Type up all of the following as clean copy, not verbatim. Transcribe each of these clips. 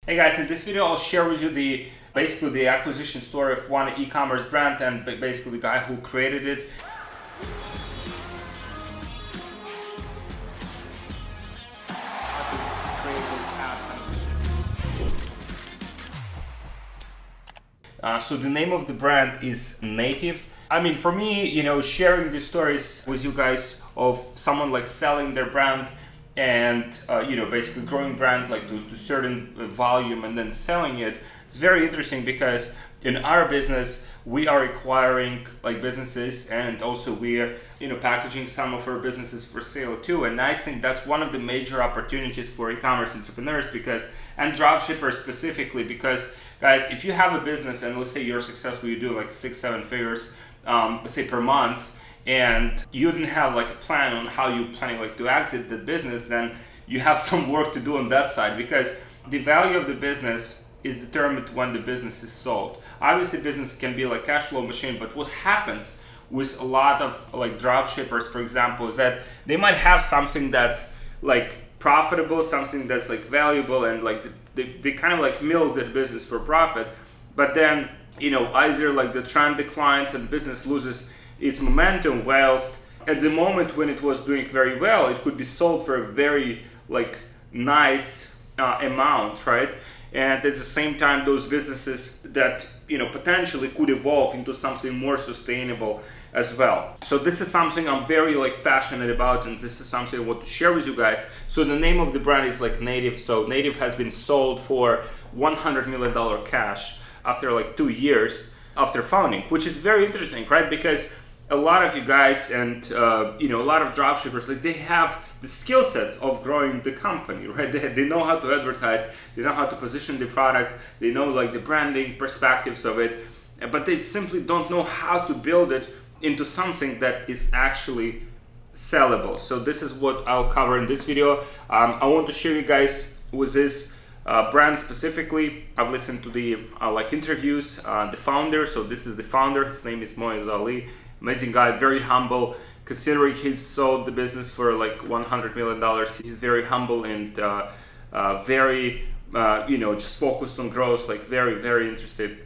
Hey guys, in this video I'll share with you basically the acquisition story of one e-commerce brand and basically the guy who created it. So the name of the brand is Native. I mean, for me, sharing the stories with you guys of someone like selling their brand and basically growing brand like to certain volume and then selling it, it's very interesting because in our business we are acquiring like businesses and also we are packaging some of our businesses for sale too. And I think that's one of the major opportunities for e-commerce entrepreneurs and dropshippers specifically, because guys, if you have a business and let's say you're successful, you do like 6-7 figures let's say per month, and you didn't have like a plan on how you're planning like to exit the business, then you have some work to do on that side, because the value of the business is determined when the business is sold. Obviously business can be like cash flow machine, but what happens with a lot of like drop shippers, for example, is that they might have something that's like profitable, something that's like valuable, and like they kind of like milk that business for profit, but then either like the trend declines and the business loses its momentum, whilst at the moment when it was doing very well, it could be sold for a very like nice amount, right? And at the same time, those businesses that potentially could evolve into something more sustainable as well. So this is something I'm very like passionate about, and this is something I want to share with you guys. So the name of the brand is like Native. So Native has been sold for $100 million cash after like 2 years after founding, which is very interesting, right? Because a lot of you guys and a lot of dropshippers, like they have the skill set of growing the company, right? They know how to advertise, they know how to position the product, they know like the branding perspectives of it, but they simply don't know how to build it into something that is actually sellable. So this is what I'll cover in this video. I want to share you guys with this brand specifically. I've listened to the like interviews, the founder. So this is the founder. His name is Moiz Ali. Amazing guy, very humble. Considering he's sold the business for like $100 million, he's very humble and very just focused on growth, like very interested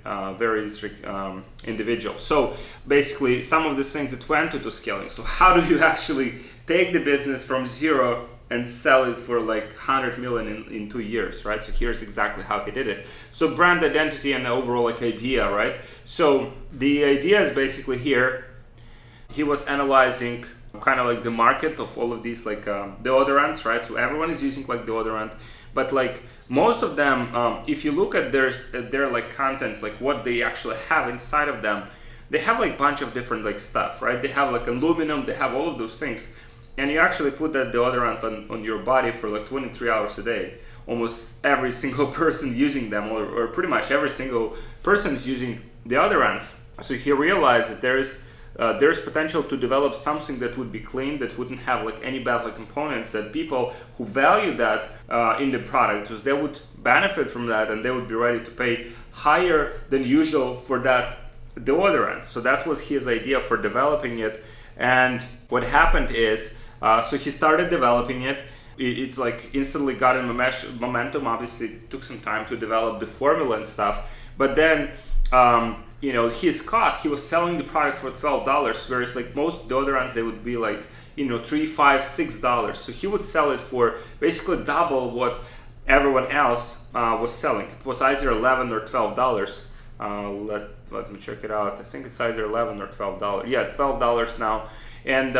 individual. So basically some of the things that went into scaling. So how do you actually take the business from zero and sell it for like 100 million in 2 years, right? So here's exactly how he did it. So brand identity and the overall like idea, right? So the idea is basically here, he was analyzing kind of like the market of all of these like deodorants, right? So everyone is using like deodorant, but like most of them, if you look at their like contents, like what they actually have inside of them, they have like bunch of different like stuff, right? They have like aluminum, they have all of those things, and you actually put that deodorant on your body for like 23 hours a day. Almost every single person using them, or pretty much every single person is using deodorants. So he realized that there's potential to develop something that would be clean, that wouldn't have like any bad like components, that people who value that in the product, so they would benefit from that and they would be ready to pay higher than usual for that deodorant. So that was his idea for developing it. And what happened is, so he started developing it. It's like instantly got in momentum. Obviously it took some time to develop the formula and stuff, but then his cost, he was selling the product for $12, whereas like most deodorants, they would be like $3, $5, $6. So he would sell it for basically double what everyone else was selling. It was either $11 or $12. Let me check it out. I think it's either $11 or $12. Yeah, $12 now. And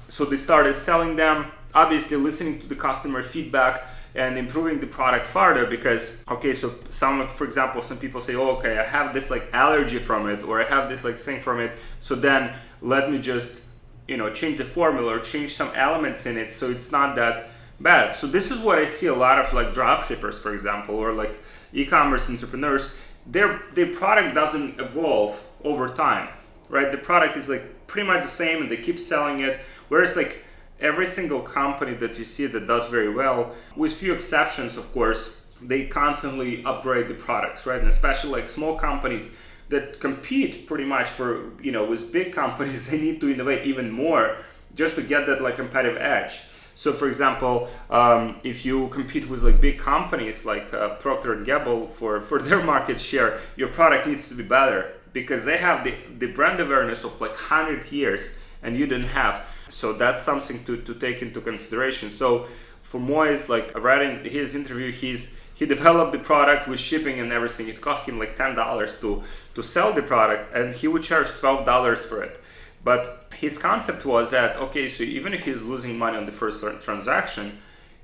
so they started selling them, obviously listening to the customer feedback and improving the product further, because so for example, some people say, oh, okay, I have this like allergy from it, or I have this like thing from it, so then let me just change the formula or change some elements in it so it's not that bad. So this is what I see a lot of like drop shippers, for example, or like e-commerce entrepreneurs. Their product doesn't evolve over time, right? The product is like pretty much the same and they keep selling it, whereas like every single company that you see that does very well, with few exceptions of course, they constantly upgrade the products, right? And especially like small companies that compete pretty much for with big companies, they need to innovate even more just to get that like competitive edge. So for example, if you compete with like big companies like Procter and Gamble for their market share, your product needs to be better because they have the brand awareness of like 100 years and you don't have. So that's something to take into consideration. So for Moiz, like writing his interview, he developed the product with shipping and everything. It cost him like $10 to sell the product, and he would charge $12 for it. But his concept was that, okay, so even if he's losing money on the first transaction,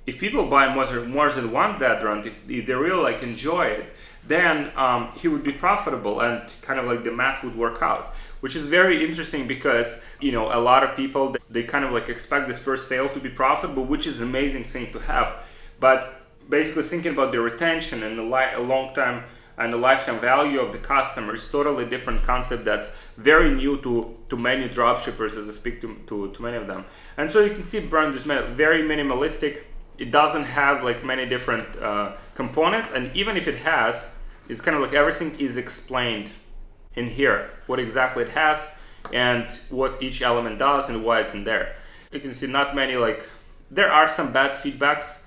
if people buy more than one deodorant, if they really like enjoy it, then he would be profitable and kind of like the math would work out, which is very interesting because, you know, a lot of people, they kind of like expect this first sale to be profitable, which is an amazing thing to have. But basically thinking about the retention and the long time and the lifetime value of the customer is totally different concept that's very new to many dropshippers as I speak to many of them. And so you can see brand is very minimalistic. It doesn't have like many different components, and even if it has, it's kind of like everything is explained in here, what exactly it has and what each element does and why it's in there. You can see not many, like there are some bad feedbacks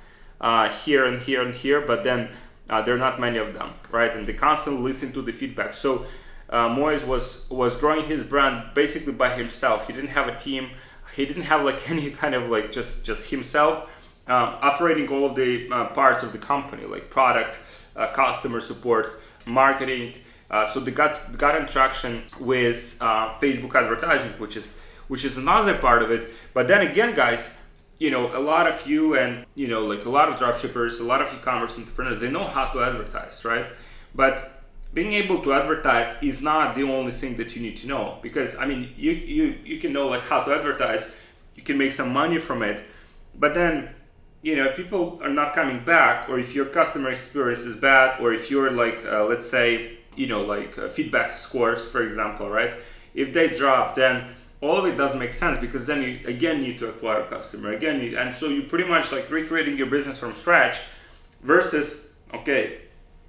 here and here and here, but then there are not many of them, right? And they constantly listen to the feedback. So Moiz was growing his brand basically by himself. He didn't have a team. He didn't have like any kind of like just himself operating all of the parts of the company, like product, customer support, marketing. So they got interaction with Facebook advertising, which is another part of it. But then again, guys, you know, a lot of you and, you know, like a lot of dropshippers, a lot of e-commerce entrepreneurs, they know how to advertise, right? But being able to advertise is not the only thing that you need to know, because I mean, you can know like how to advertise, you can make some money from it, but then, you know, if people are not coming back, or if your customer experience is bad, or if you're like, let's say, you know, like feedback scores, for example, right? If they drop, then all of it doesn't make sense, because then you again need to acquire a customer again, and so you pretty much like recreating your business from scratch. Versus, okay,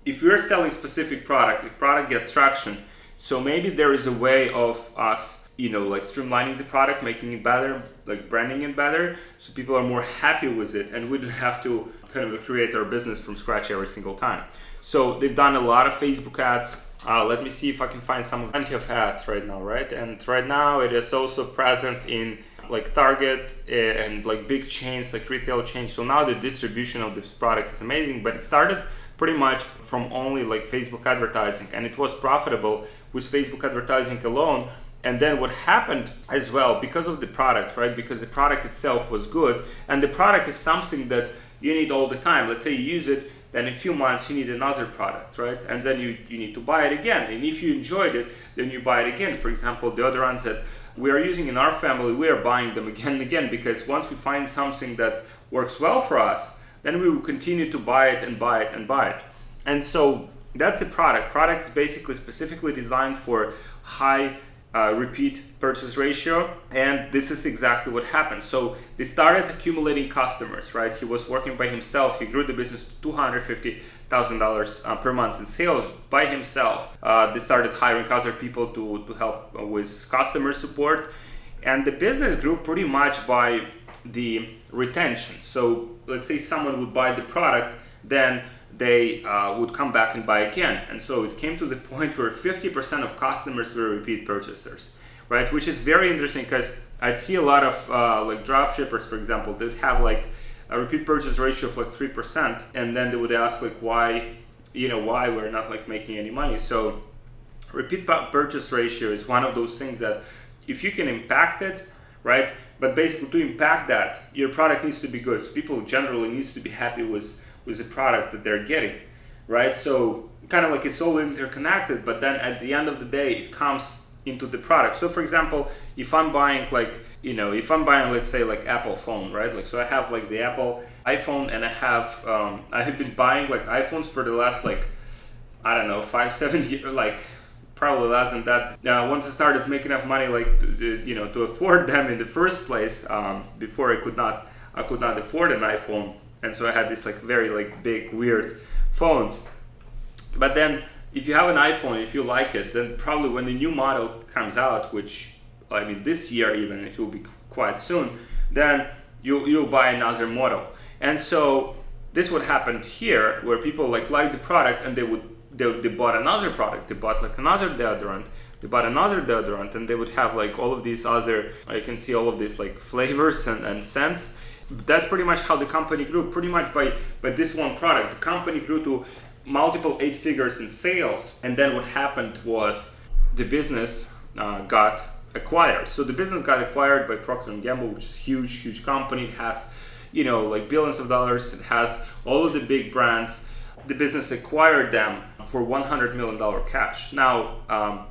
if you're selling specific product, if product gets traction, so maybe there is a way of us, you know, like streamlining the product, making it better, like branding it better, so people are more happy with it, and we don't have to kind of create our business from scratch every single time. So they've done a lot of Facebook ads. Let me see if I can find plenty of ads right now, right? And right now it is also present in like Target and like big chains, like retail chains. So now the distribution of this product is amazing, but it started pretty much from only like Facebook advertising, and it was profitable with Facebook advertising alone. And then what happened as well, because of the product, right? Because the product itself was good, and the product is something that you need all the time. Let's say you use it, then in a few months you need another product, right? And then you need to buy it again. And if you enjoyed it, then you buy it again. For example, the deodorants that we are using in our family, we are buying them again and again, because once we find something that works well for us, then we will continue to buy it and buy it and buy it. And so that's a product. Product is basically specifically designed for high repeat purchase ratio, and this is exactly what happened. So they started accumulating customers, right? He was working by himself. He grew the business to $250,000 per month in sales by himself. They started hiring other people to help with customer support, and the business grew pretty much by the retention. So let's say someone would buy the product, then they would come back and buy again. And so it came to the point where 50% of customers were repeat purchasers, right? Which is very interesting, because I see a lot of like drop shippers, for example, that have like a repeat purchase ratio of like 3%. And then they would ask like, why we're not like making any money. So repeat purchase ratio is one of those things that if you can impact it, right? But basically to impact that, your product needs to be good. So people generally needs to be happy with the product that they're getting, right? So kind of like it's all interconnected, but then at the end of the day, it comes into the product. So for example, if I'm buying let's say like Apple phone, right? Like, so I have like the Apple iPhone, and I have been buying like iPhones for the last like, I don't know, 5-7 years, like probably less than that. Once I started making enough money like to afford them in the first place, before I could not afford an iPhone. And so I had this like very like big weird phones. But then if you have an iPhone, if you like it, then probably when the new model comes out, which I mean this year even, it will be quite soon, then you'll buy another model. And so this would happen here, where people like the product, and they bought another product. They bought like another deodorant. They bought another deodorant, and they would have like all of these other, you can see all of these like flavors and scents. That's pretty much how the company grew. Pretty much by this one product, the company grew to multiple 8 figures in sales. And then what happened was the business got acquired. So the business got acquired by Procter & Gamble, which is a huge company. It has, like billions of dollars. It has all of the big brands. The business acquired them for $100 million cash. Now,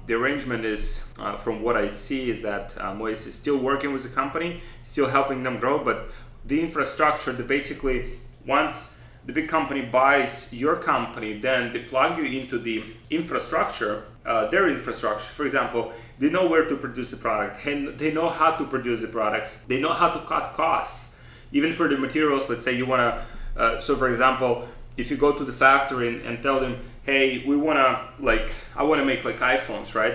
the arrangement is, from what I see, is that Moiz is still working with the company, still helping them grow, but the infrastructure, basically, once the big company buys your company, then they plug you into the infrastructure, their infrastructure. For example, they know where to produce the product, and they know how to produce the products, they know how to cut costs, even for the materials. Let's say you want to, so for example, if you go to the factory and tell them, hey, I want to make like iPhones, right?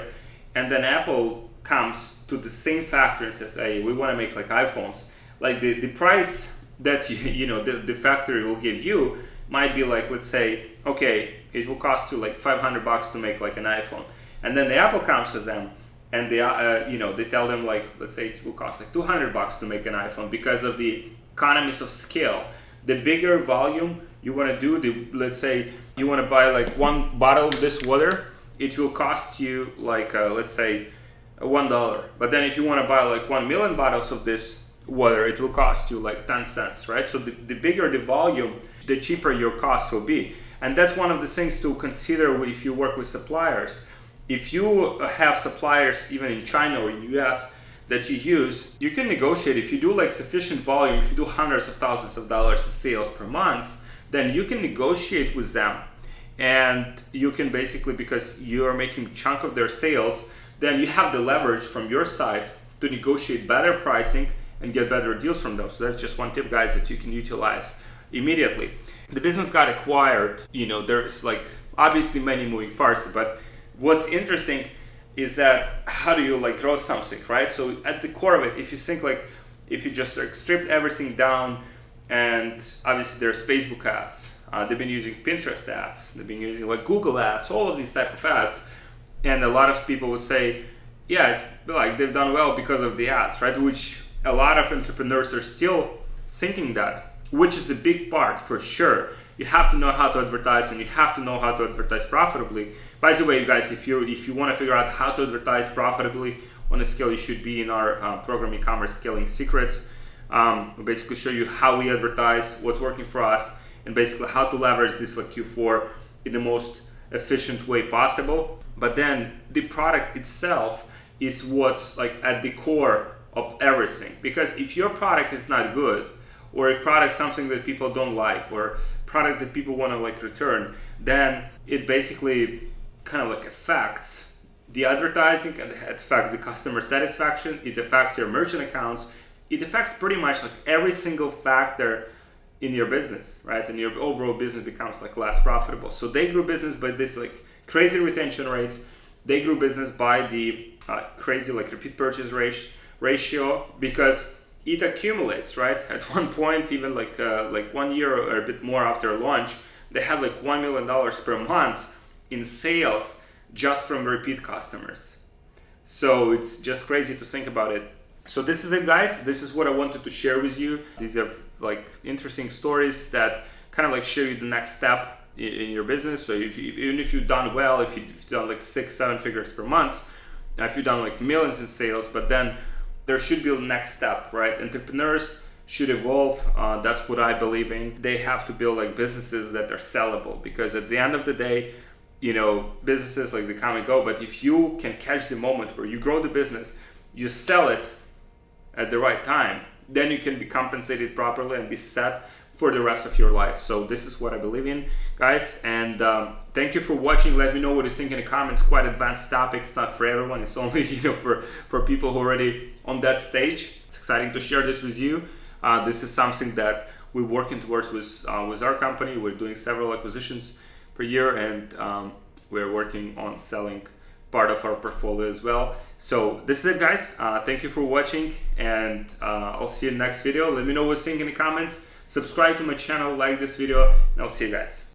And then Apple comes to the same factory and says, hey, we want to make like iPhones. Like the price that the factory will give you might be like, let's say, okay, it will cost you like $500 to make like an iPhone. And then the Apple comes to them and they tell them, like, let's say it will cost like $200 to make an iPhone, because of the economies of scale. The bigger volume you want to do, let's say you want to buy like 1 bottle of this water, it will cost you like let's say $1. But then if you want to buy like 1 million bottles of this water, it will cost you like 10 cents, right? So the bigger the volume, the cheaper your cost will be. And that's one of the things to consider if you work with suppliers. If you have suppliers even in China or US that you use, you can negotiate. If you do like sufficient volume, if you do hundreds of thousands of dollars in sales per month, then you can negotiate with them. And you can basically, because you are making a chunk of their sales, then you have the leverage from your side to negotiate better pricing and get better deals from them. So that's just one tip, guys, that you can utilize immediately. The business got acquired. There's like obviously many moving parts, but what's interesting is that how do you like grow something, right? So at the core of it, if you think like, if you just like stripped everything down, and obviously there's Facebook ads, they've been using Pinterest ads, they've been using like Google ads, all of these type of ads, and a lot of people would say, yeah, it's like they've done well because of the ads, right? Which a lot of entrepreneurs are still thinking that, which is a big part for sure. You have to know how to advertise, and you have to know how to advertise profitably. By the way, you guys, if you want to figure out how to advertise profitably on a scale, you should be in our program, eCommerce Scaling Secrets. We basically show you how we advertise, what's working for us, and basically how to leverage this like Q4 in the most efficient way possible. But then the product itself is what's like at the core of everything. Because if your product is not good, or if product is something that people don't like, or product that people want to like return, then it basically kind of like affects the advertising, and it affects the customer satisfaction, it affects your merchant accounts, it affects pretty much like every single factor in your business, right? And your overall business becomes like less profitable. So they grew business by this like crazy retention rates. They grew business by the crazy like repeat purchase ratio, because it accumulates, right? At one point, even like 1 year or a bit more after launch, they had like $1 million per month in sales just from repeat customers. So it's just crazy to think about it. So this is it, guys. This is what I wanted to share with you. These are like interesting stories that kind of like show you the next step in your business. So even if you've done well, if you've done like 6-7 figures per month, if you've done like millions in sales, but then there should be the next step, right? Entrepreneurs should evolve. That's what I believe in. They have to build like businesses that are sellable, because at the end of the day, businesses like they come and go, but if you can catch the moment where you grow the business, you sell it at the right time, then you can be compensated properly and be set for the rest of your life. So this is what I believe in, guys. And thank you for watching. Let me know what you think in the comments. Quite advanced topic. It's not for everyone. It's only for people who are already on that stage. It's exciting to share this with you. This is something that we're working towards with our company. We're doing several acquisitions per year, and we're working on selling part of our portfolio as well. So this is it, guys. Thank you for watching, and I'll see you in the next video. Let me know what you think in the comments. Subscribe to my channel, like this video, and I'll see you guys.